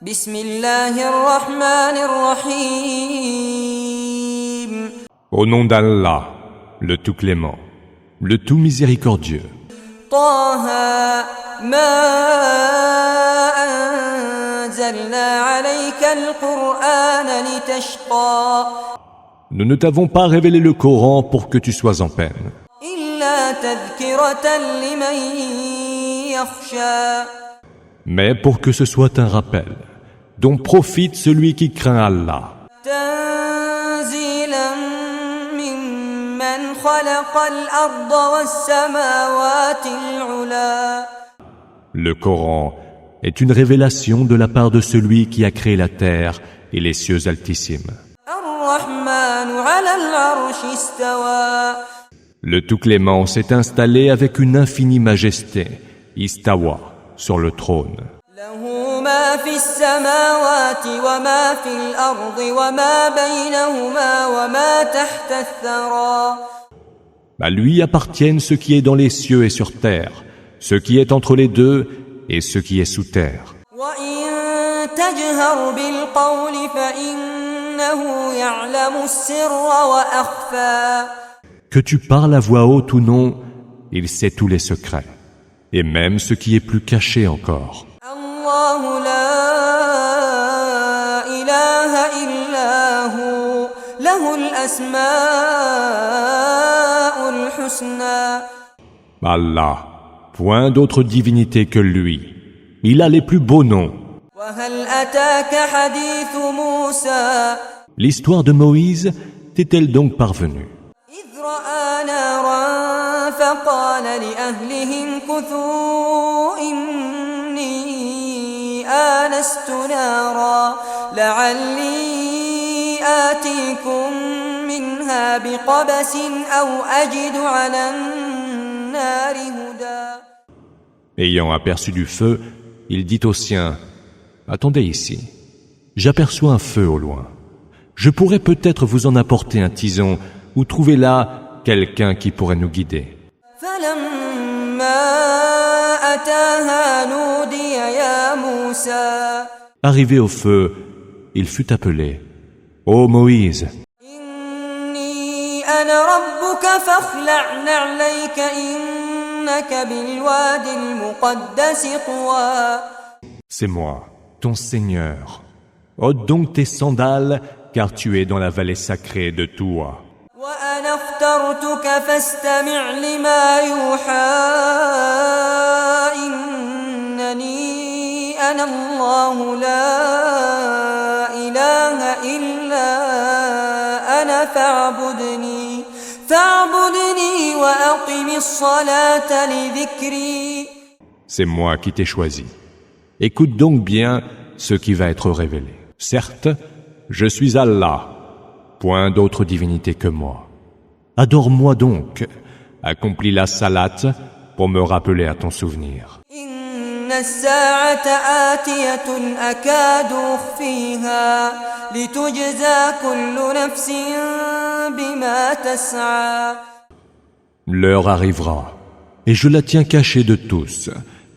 Bismillahirrahmanirrahim. Au nom d'Allah, le tout clément, le tout miséricordieux. Taha, ma anzalna alayka al-Qur'ana litashqa. Nous ne t'avons pas révélé le Coran pour que tu sois en peine. Illa tadhkiratan liman yakhsha. Mais pour que ce soit un rappel, dont profite celui qui craint Allah. Tanzilan mimman khalaqa al-arda was-samawati al-'ula. Le Coran est une révélation de la part de celui qui a créé la terre et les cieux altissimes. Ar-Rahmanu 'ala al-'arshi istawa. Le tout clément s'est installé avec une infinie majesté, istawa, sur le trône. Lahu ma fi as-samawati wa ma fi al-ardi wa ma baynahuma wa ma tahta ath-thara. À lui appartiennent ce qui est dans les cieux et sur terre, ce qui est entre les deux et ce qui est sous terre. Wa in tajhar bil qawli fa innahu ya'lamu as-sirra wa akhfa. Que tu parles à voix haute ou non, il sait tous les secrets, et même ce qui est plus caché encore. Allahu la ilaha illa hu, lahu al-asma'ul husna. Allah, point d'autre divinité que lui. Il a les plus beaux noms. Wa hal ataka hadithu Musa. L'histoire de Moïse t'est-elle donc parvenue? إذ رأى نارا فقال لأهلهم كثوا إني آنست نارا لعلي آتيكم منها بقبس أو أجد على النار هدى. Ayant aperçu du feu, il dit aux siens, « Attendez ici, j'aperçois un feu au loin. Je pourrais peut-être vous en apporter un tison ou trouver là quelqu'un qui pourrait nous guider. » Arrivé au feu, il fut appelé, « Ô Moïse, c'est moi, ton Seigneur. Ôte donc tes sandales, car tu es dans la vallée sacrée de Touwa. وأنا اخترتك فاستمع لما يوحى إنني أنا الله لا إله إلا أنا فاعبدني وأقم الصلاة لذكري. C'est moi qui t'ai choisi. Écoute donc bien ce qui va être révélé. Certes, je suis Allah. Point d'autre divinité que moi. Adore-moi donc. Accomplis la salate pour me rappeler à ton souvenir. Inna as-sa'ata atiyatun akadu ukhfiha litujza kullu nafsin bima tas'a. L'heure arrivera, et je la tiens cachée de tous,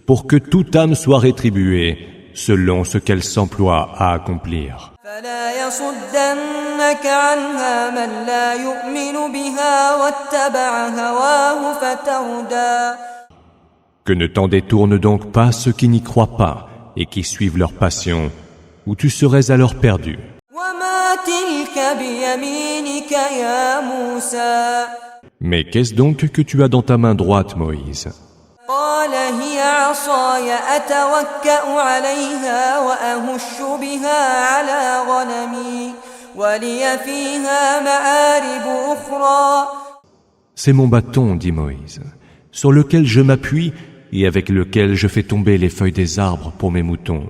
pour que toute âme soit rétribuée selon ce qu'elle s'emploie à accomplir. فلا يصدنك عنها من لا يؤمن بها واتبع هواه فتردى. Que ne t'en détourne donc pas ceux qui n'y croient pas et qui suivent leur passion, ou tu serais alors perdu. وما تلك بيمينك يا موسى. Mais qu'est-ce donc que tu as dans ta main droite, Moïse? قال هي عصاي أتوكأ عليها وأهش بها على غنمي ولي فيها مآرب أخرى. C'est mon bâton, dit Moïse, sur lequel je m'appuie et avec lequel je fais tomber les feuilles des arbres pour mes moutons.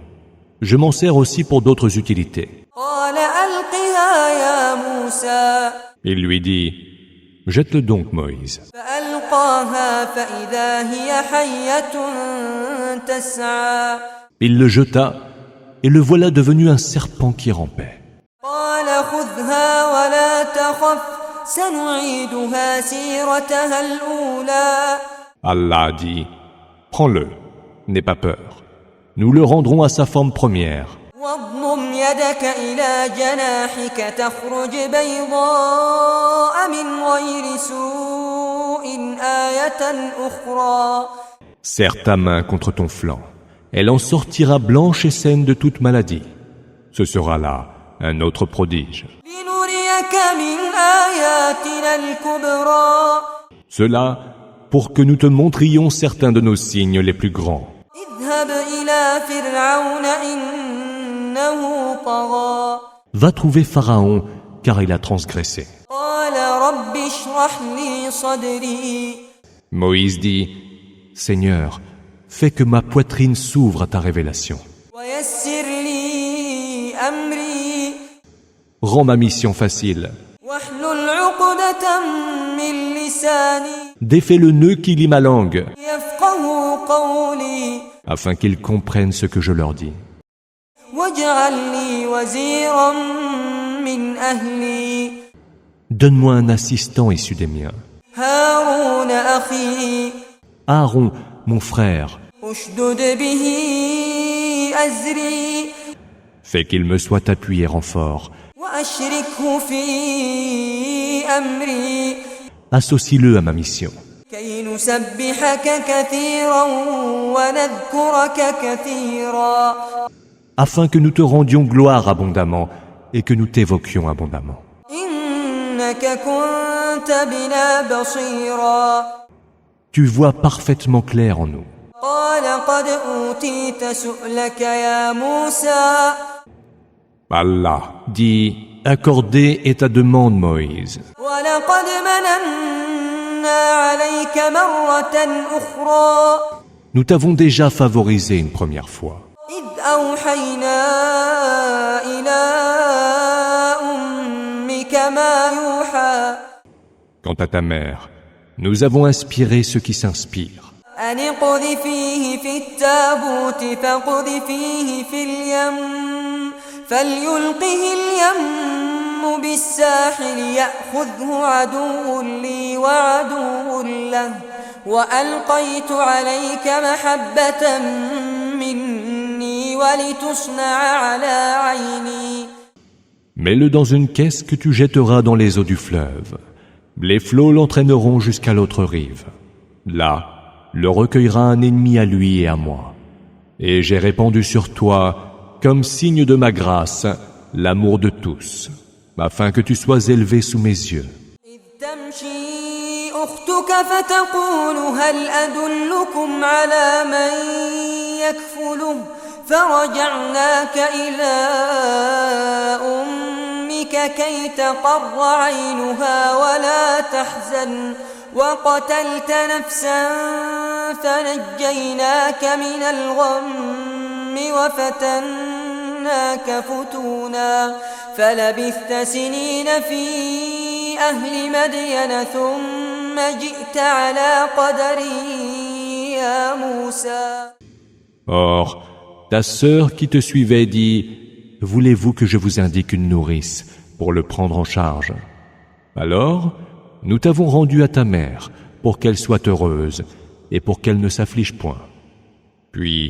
Je m'en sers aussi pour d'autres utilités. قال ألقها يا موسى. Il lui dit, jette-le donc, Moïse. فألقاها فإذا هي حية تسعى. Il le jeta, et le voilà devenu un serpent qui rampait. قال خذها ولا تخف سنعيدها سيرتها الأولى. Allah dit, prends-le, n'aie pas peur. Nous le rendrons à sa forme première. واضمم يدك إلى جناحك تخرج بيضاء من غير سوء آية أخرى. Serre ta main contre ton flanc. Elle en sortira blanche et saine de toute maladie. Ce sera là un autre prodige. لنريك من آياتنا الكبرى. Cela pour que nous te montrions certains de nos signes les plus grands. اذهب إلى فرعون إنه طغى. Va trouver Pharaon, car il a transgressé. قال رب اشرح لي صدري. Moïse dit, Seigneur, fais que ma poitrine s'ouvre à ta révélation. ويسر لي أمري. Rends ma mission facile. واحلل عقدة من لساني. Défais le nœud qui lie ma langue, يفقهوا قولي. afin qu'ils comprennent ce que je leur dis. واجعل لي وزيرا من أهلي. Donne-moi un assistant issu des miens. هارون أخي. Aaron, mon frère, اشدد به أزري. fais qu'il me soit appuyé renfort. وأشركه في أمري. Associe-le à ma mission, كي نسبحك كثيرا ونذكرك كثيرا. afin que nous te rendions gloire abondamment et que nous t'évoquions abondamment. إنك كنت بنا بصيرا. Tu vois parfaitement clair en nous. قال قد أوتيت سؤلك يا موسى. Allah dit, accordée est ta demande, Moïse. ولقد مننا عليك مرة أخرى. Nous t'avons déjà favorisé une première fois, إذ أوحينا إلى أمك ما يوحى. Quant à ta mère, nous avons inspiré ceux qui s'inspirent. أن اقذفيه في التابوت فاقذفيه في اليم فليلقه اليم بالساحل يأخذه عدو لي وعدو له وألقيت عليك محبة مني ولتصنع على عيني. Mets-le dans une caisse que tu jetteras dans les eaux du fleuve. Les flots l'entraîneront jusqu'à l'autre rive. Là, le recueillera un ennemi à lui et à moi. Et j'ai répandu sur toi, comme signe de ma grâce, l'amour de tous, afin que tu sois élevé sous mes yeux. إذ تمشي أختك فتقول هل أدلكم على من يكفله فرجعناك إلى أمك كي تقر عينها ولا تحزن وقتلت نفسا فنجيناك من الغم وفتناك فتونا فلبثت سنين في أهل مدين ثم جئت على قدري يا موسى. Or, ta sœur qui te suivait dit, « Voulez-vous que je vous indique une nourrice pour le prendre en charge ?» Alors, nous t'avons rendu à ta mère pour qu'elle soit heureuse et pour qu'elle ne s'afflige point. Puis,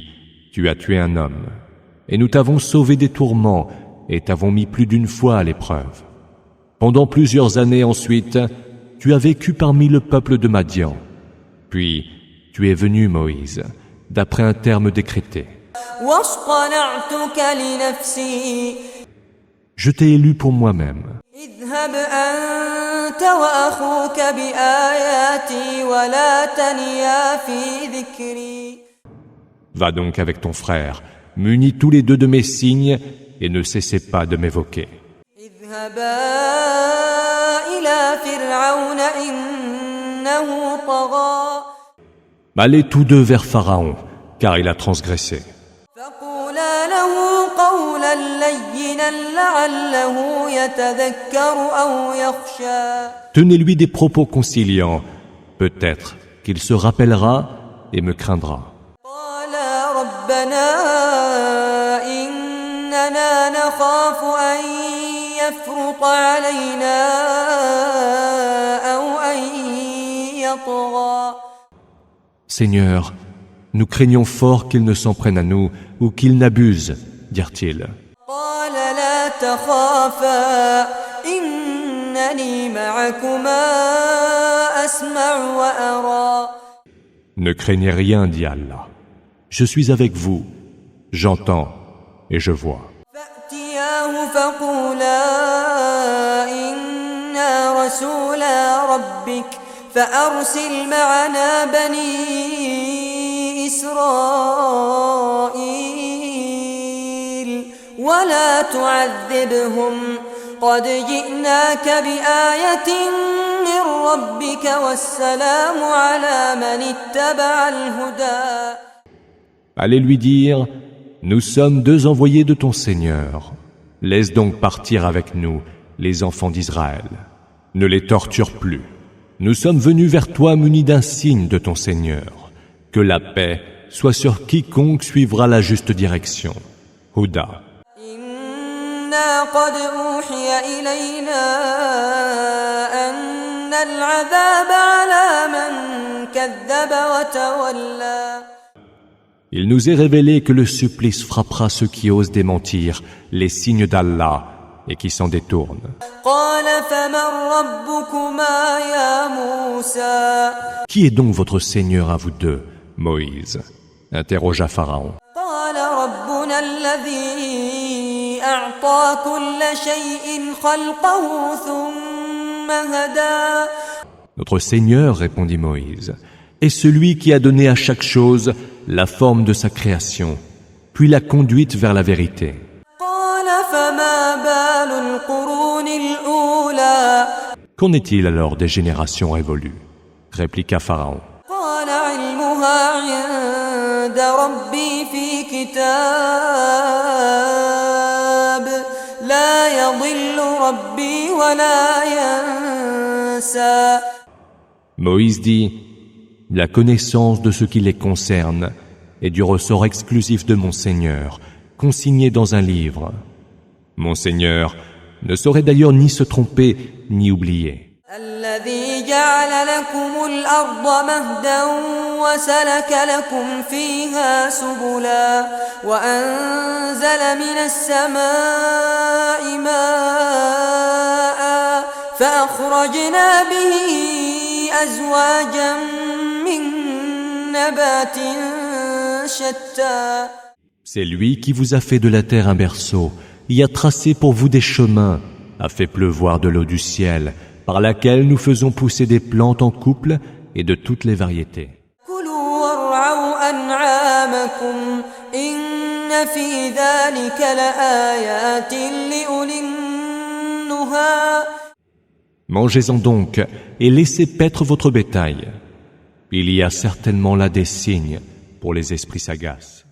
tu as tué un homme, et nous t'avons sauvé des tourments et t'avons mis plus d'une fois à l'épreuve. Pendant plusieurs années ensuite, tu as vécu parmi le peuple de Madian. Puis, tu es venu, Moïse, d'après un terme décrété. واصطنعتك لنفسي. Je t'ai élu pour moi-même. اذهب أنت وأخوك بآياتي ولا تنيا في ذكري. Va donc avec ton frère, munis tous les deux de mes signes, et ne cessez pas de m'évoquer. اذهبا إلى فرعون إنه طغى. Allez tous deux vers Pharaon, car il a transgressé. فقولا له قولا لينا لعله يتذكر أو يخشى. Tenez-lui des propos conciliants, peut-être qu'il se rappellera et me craindra. قالا ربنا إننا نخاف أن يفرط علينا أو أن يطغى. Seigneur, nous craignons fort qu'il ne s'en prenne à nous ou qu'il n'abuse, dirent-ils. قال لا تخافا إنني معكما أسمع وأرى. Ne craignez rien, dit Allah. Je suis avec vous, j'entends et je vois. فأتياه فقولا إنا رسولا ربك فأرسل معنا بني إسرائيل ولا تعذبهم قد جئناك بآية من ربك والسلام على من اتبع الهدى. Allez lui dire, nous sommes deux envoyés de ton Seigneur. Laisse donc partir avec nous les enfants d'Israël. Ne les torture plus. Nous sommes venus vers toi munis d'un signe de ton Seigneur. Que la paix soit sur quiconque suivra la juste direction. Huda. إنا قد أوحي إلينا أن العذاب على من كذب وتولى. Il nous est révélé que le supplice frappera ceux qui osent démentir les signes d'Allah et qui s'en détournent. قال فمن ربكما يا موسى. Qui est donc votre Seigneur à vous deux, Moïse? Interrogea Pharaon. قال ربنا الذي أعطى كل شيء خلقه ثم هدى. Notre Seigneur, répondit Moïse, est celui qui a donné à chaque chose la forme de sa création, puis l'a conduite vers la vérité. قال فما بال القرون الأولى. Qu'en est-il alors des générations révolues? Répliqua Pharaon. قال علمها عند ربي في كتاب لا يضل ربي ولا ينسى. Moïse dit, la connaissance de ce qui les concerne est du ressort exclusif de mon Seigneur, consigné dans un livre. Mon Seigneur ne saurait d'ailleurs ni se tromper ni oublier. الذي جعل لكم الأرض مهدا وسلك لكم فيها سبلا وأنزل من السماء ماء فأخرجنا به أزواجا من نبات شتى. C'est lui qui vous a fait de la terre un berceau, y a tracé pour vous des chemins, a fait pleuvoir de l'eau du ciel, par laquelle nous faisons pousser des plantes en couple et de toutes les variétés. كلوا وارعوا أنعامكم إن في ذلك لآيات لأولي النهى. Mangez-en donc et laissez paître votre bétail. Il y a certainement là des signes pour les esprits sagaces.